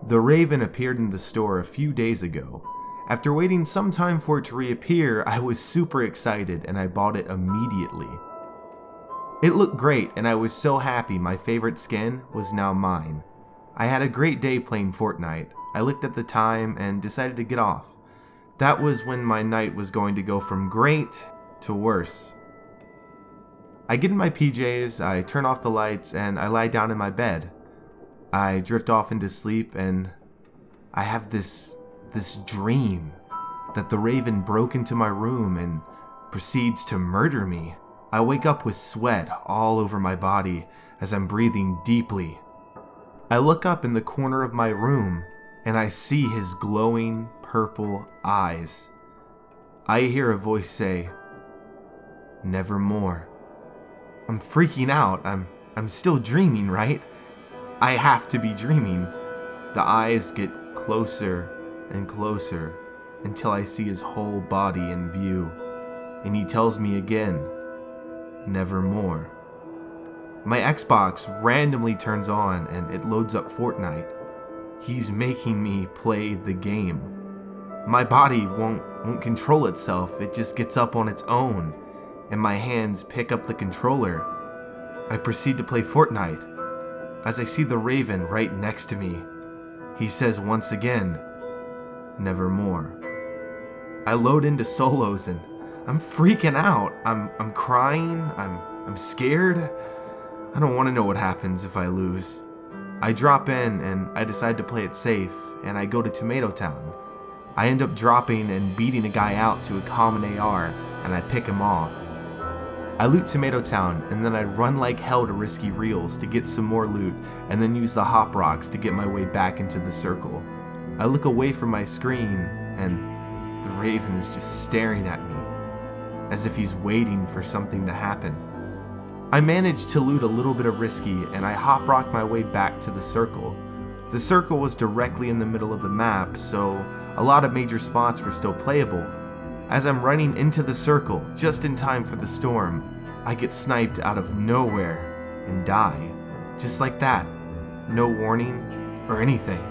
The raven appeared in the store a few days ago. After waiting some time for it to reappear, I was super excited and I bought it immediately. It looked great and I was so happy my favorite skin was now mine. I had a great day playing Fortnite. I looked at the time and decided to get off. That was when my night was going to go from great to worse. I get in my PJs, I turn off the lights, and I lie down in my bed. I drift off into sleep and I have this dream that the raven broke into my room and proceeds to murder me. I wake up with sweat all over my body as I'm breathing deeply. I look up in the corner of my room and I see his glowing purple eyes. I hear a voice say, "Nevermore." I'm freaking out. I'm still dreaming, right? I have to be dreaming. The eyes get closer and closer until I see his whole body in view. And he tells me again, "Nevermore." My Xbox randomly turns on and it loads up Fortnite. He's making me play the game. My body won't control itself. It just gets up on its own. And my hands pick up the controller. I proceed to play Fortnite. As I see the raven right next to me, he says once again, "Nevermore." I load into solos and I'm freaking out. I'm crying. I'm scared. I don't want to know what happens if I lose. I drop in and I decide to play it safe and I go to Tomato Town. I end up dropping and beating a guy out to a common AR and I pick him off. I loot Tomato Town and then I run like hell to Risky Reels to get some more loot and then use the hop rocks to get my way back into the circle. I look away from my screen and the raven is just staring at me as if he's waiting for something to happen. I manage to loot a little bit of Risky and I hop rock my way back to the circle. The circle was directly in the middle of the map, so a lot of major spots were still playable. As I'm running into the circle, just in time for the storm, I get sniped out of nowhere and die. Just like that. No warning or anything.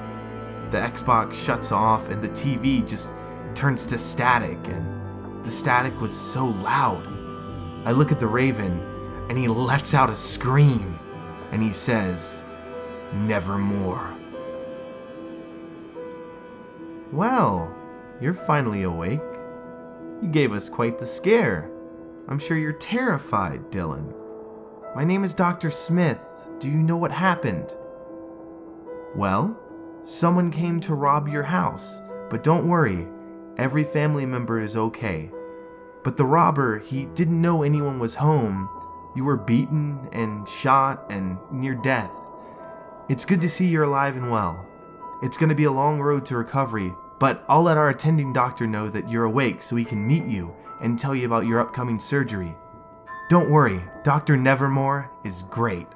The Xbox shuts off and the TV just turns to static, and the static was so loud. I look at the raven and he lets out a scream and he says, "Nevermore." Well, you're finally awake. You gave us quite the scare. I'm sure you're terrified, Dylan. My name is Dr. Smith. Do you know what happened? Well, someone came to rob your house, but don't worry, every family member is okay. But the robber, he didn't know anyone was home. You were beaten and shot and near death. It's good to see you're alive and well. It's going to be a long road to recovery, but I'll let our attending doctor know that you're awake so he can meet you and tell you about your upcoming surgery. Don't worry, Dr. Nevermore is great.